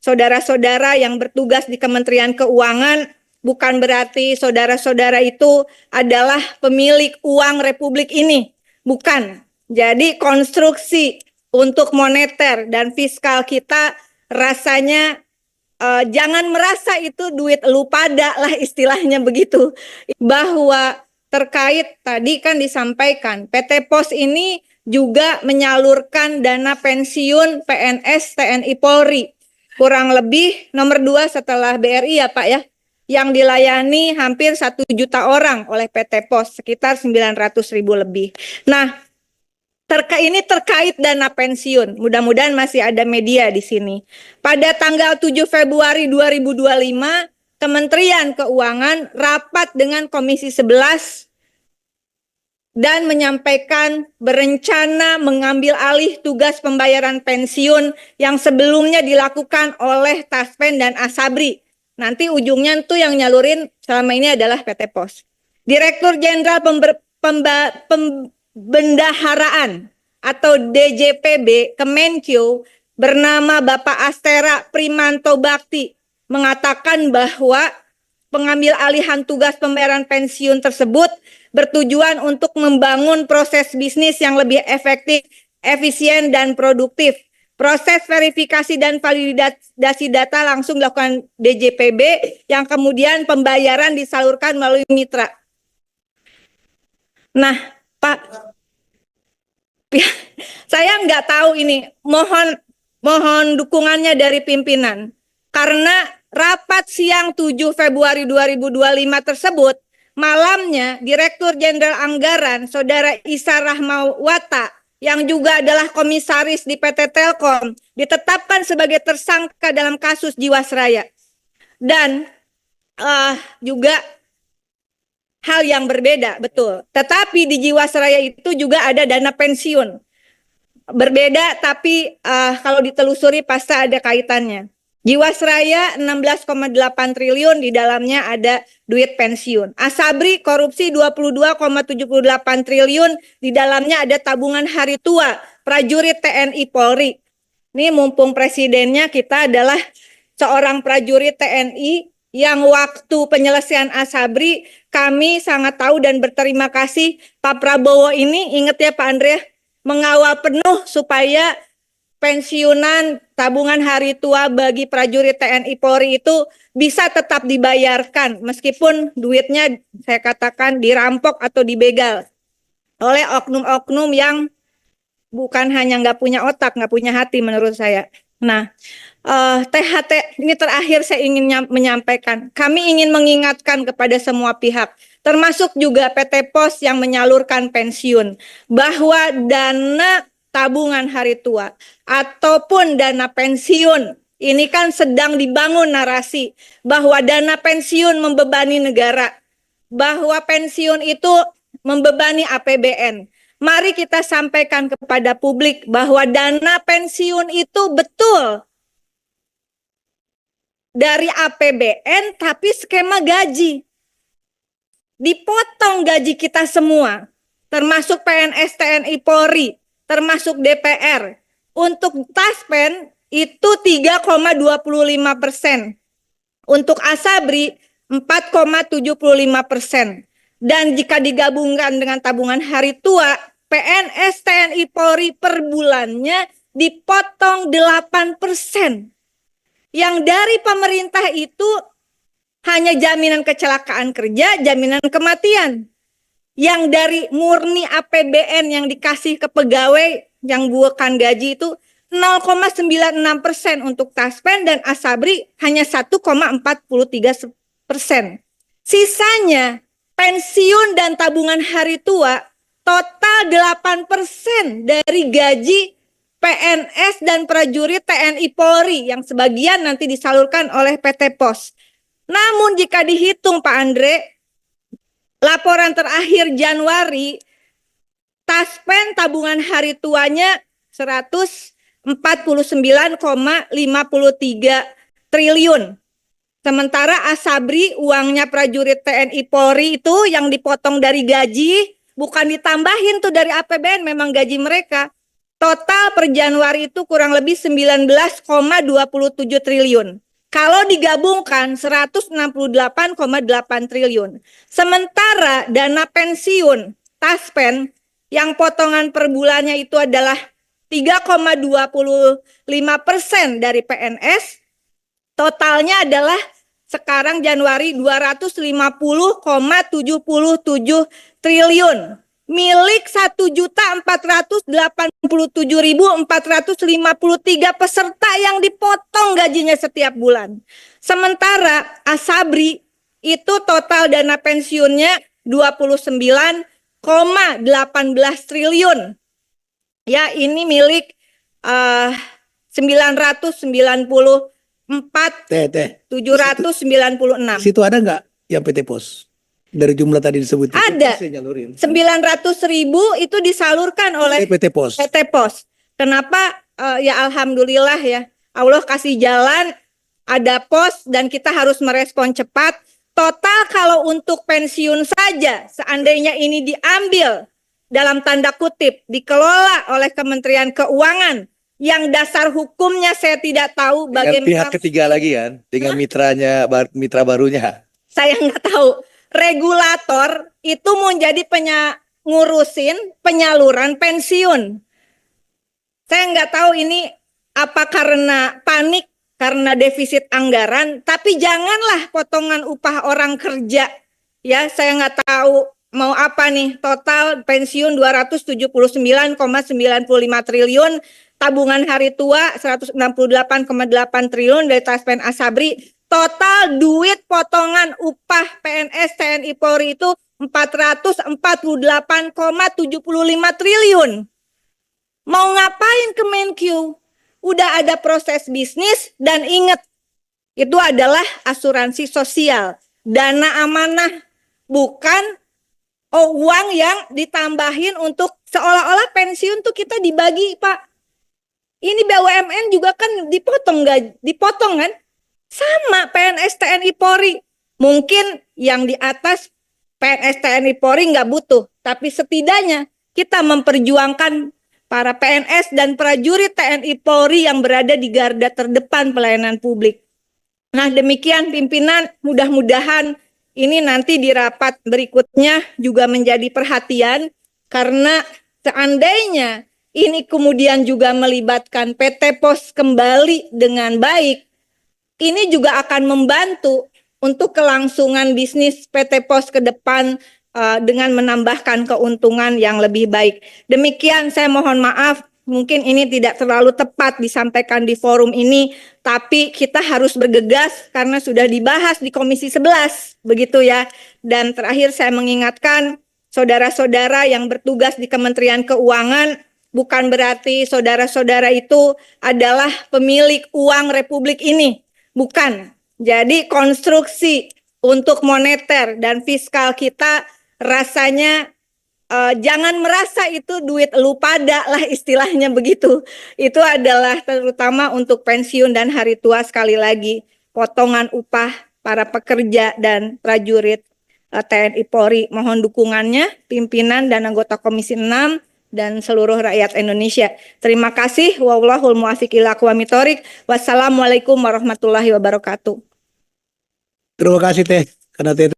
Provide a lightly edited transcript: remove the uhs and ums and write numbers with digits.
saudara-saudara yang bertugas di Kementerian Keuangan, bukan berarti saudara-saudara itu adalah pemilik uang Republik ini. Bukan. Jadi konstruksi untuk moneter dan fiskal kita rasanya jangan merasa itu duit lu pada lah, istilahnya begitu. Bahwa terkait tadi kan disampaikan PT Pos ini juga menyalurkan dana pensiun PNS TNI Polri kurang lebih nomor 2 setelah BRI ya Pak ya, yang dilayani hampir 1 juta orang oleh PT Pos, sekitar 900.000 lebih. Nah, ini terkait dana pensiun, mudah-mudahan masih ada media di sini. Pada tanggal 7 Februari 2025, Kementerian Keuangan rapat dengan Komisi 11 dan menyampaikan berencana mengambil alih tugas pembayaran pensiun yang sebelumnya dilakukan oleh Taspen dan Asabri. Nanti ujungnya tuh yang nyalurin selama ini adalah PT Pos. Direktur Jenderal Pembendaharaan atau DJPB Kemenkyu bernama Bapak Astera Primanto Bakti mengatakan bahwa pengambil alihan tugas pembayaran pensiun tersebut bertujuan untuk membangun proses bisnis yang lebih efektif, efisien, dan produktif. Proses verifikasi dan validasi data langsung dilakukan DJPB yang kemudian pembayaran disalurkan melalui mitra. Nah, Pak, saya nggak tahu ini, mohon dukungannya dari pimpinan. Karena rapat siang 7 Februari 2025 tersebut, malamnya Direktur Jenderal Anggaran, Saudara Isa Rahmawata, yang juga adalah komisaris di PT Telkom, ditetapkan sebagai tersangka dalam kasus Jiwasraya. Dan juga hal yang berbeda, betul. Tetapi di Jiwasraya itu juga ada dana pensiun. Berbeda, tapi kalau ditelusuri pasti ada kaitannya. Jiwasraya 16,8 triliun, di dalamnya ada duit pensiun. Asabri korupsi 22,78 triliun, di dalamnya ada tabungan hari tua prajurit TNI Polri. Ini mumpung presidennya kita adalah seorang prajurit TNI yang waktu penyelesaian Asabri kami sangat tahu dan berterima kasih Pak Prabowo ini, ingat ya Pak Andre, mengawal penuh supaya pensiunan tabungan hari tua bagi prajurit TNI Polri itu bisa tetap dibayarkan meskipun duitnya saya katakan dirampok atau dibegal oleh oknum-oknum yang bukan hanya nggak punya otak, nggak punya hati menurut saya. Nah, THT ini terakhir saya ingin menyampaikan, kami ingin mengingatkan kepada semua pihak, termasuk juga PT Pos yang menyalurkan pensiun, bahwa dana tabungan hari tua ataupun dana pensiun ini kan sedang dibangun narasi bahwa dana pensiun membebani negara, bahwa pensiun itu membebani APBN. Mari kita sampaikan kepada publik bahwa dana pensiun itu betul dari APBN, tapi skema gaji. Dipotong gaji kita semua, termasuk PNS TNI Polri, termasuk DPR. Untuk Taspen itu 3,25%. Untuk Asabri 4,75%. Dan jika digabungkan dengan tabungan hari tua, PNS TNI Polri per bulannya dipotong 8%. Yang dari pemerintah itu hanya jaminan kecelakaan kerja, jaminan kematian. Yang dari murni APBN yang dikasih ke pegawai yang bukan gaji itu 0,96% untuk Taspen dan Asabri hanya 1,43%. Sisanya pensiun dan tabungan hari tua total 8% dari gaji PNS dan prajurit TNI Polri yang sebagian nanti disalurkan oleh PT Pos. Namun jika dihitung Pak Andre, laporan terakhir Januari, Taspen tabungan hari tuanya 149,53 triliun. Sementara Asabri uangnya prajurit TNI Polri itu yang dipotong dari gaji, bukan ditambahin tuh dari APBN, memang gaji mereka. Total per Januari itu kurang lebih 19,27 triliun. Kalau digabungkan 168,8 triliun. Sementara dana pensiun Taspen yang potongan per bulannya itu adalah 3,25% dari PNS, totalnya adalah sekarang Januari 250,77 triliun. Milik 1.487.453 peserta yang dipotong gajinya setiap bulan. Sementara Asabri itu total dana pensiunnya 29,18 triliun. Ya, ini milik 994.796. Situ ada nggak yang PT Pos? Dari jumlah tadi disebut itu, ada 900.000 itu disalurkan oleh PT Pos. PT Pos. Kenapa? Ya alhamdulillah ya, Allah kasih jalan, ada pos dan kita harus merespon cepat. Total kalau untuk pensiun saja, seandainya ini diambil dalam tanda kutip dikelola oleh Kementerian Keuangan yang dasar hukumnya saya tidak tahu bagaimana. Pihak ketiga lagi kan, dengan mitra barunya. Saya nggak tahu. Regulator itu mau jadi ngurusin penyaluran pensiun. Saya nggak tahu ini apa karena panik, karena defisit anggaran, tapi janganlah potongan upah orang kerja. Ya, saya nggak tahu mau apa nih, total pensiun 279,95 triliun, tabungan hari tua 168,8 triliun dari Taspen Asabri. Total duit potongan upah PNS TNI Polri itu 448,75 triliun. Mau ngapain Kemenkyu? Udah ada proses bisnis dan ingat, itu adalah asuransi sosial, dana amanah, bukan uang yang ditambahin untuk seolah-olah pensiun tuh kita dibagi, Pak. Ini BUMN juga kan dipotong kan? Sama PNS TNI Polri. Mungkin yang di atas PNS TNI Polri nggak butuh, tapi setidaknya kita memperjuangkan para PNS dan prajurit TNI Polri yang berada di garda terdepan pelayanan publik. Nah, demikian pimpinan, mudah-mudahan ini nanti di rapat berikutnya juga menjadi perhatian, karena seandainya ini kemudian juga melibatkan PT Pos kembali dengan baik, ini juga akan membantu untuk kelangsungan bisnis PT Pos ke depan dengan menambahkan keuntungan yang lebih baik. Demikian, saya mohon maaf, mungkin ini tidak terlalu tepat disampaikan di forum ini, tapi kita harus bergegas karena sudah dibahas di Komisi 11, begitu ya. Dan terakhir saya mengingatkan saudara-saudara yang bertugas di Kementerian Keuangan, bukan berarti saudara-saudara itu adalah pemilik uang Republik ini. Bukan. Jadi konstruksi untuk moneter dan fiskal kita rasanya jangan merasa itu duit lu pada lah, istilahnya begitu. Itu adalah terutama untuk pensiun dan hari tua, sekali lagi potongan upah para pekerja dan prajurit TNI Polri. Mohon dukungannya pimpinan dan anggota Komisi 6 dan seluruh rakyat Indonesia. Terima kasih. Wallahul muwaffiq ila aqwamit thoriq. Wassalamualaikum warahmatullahi wabarakatuh. Terima kasih Teh, karena Teh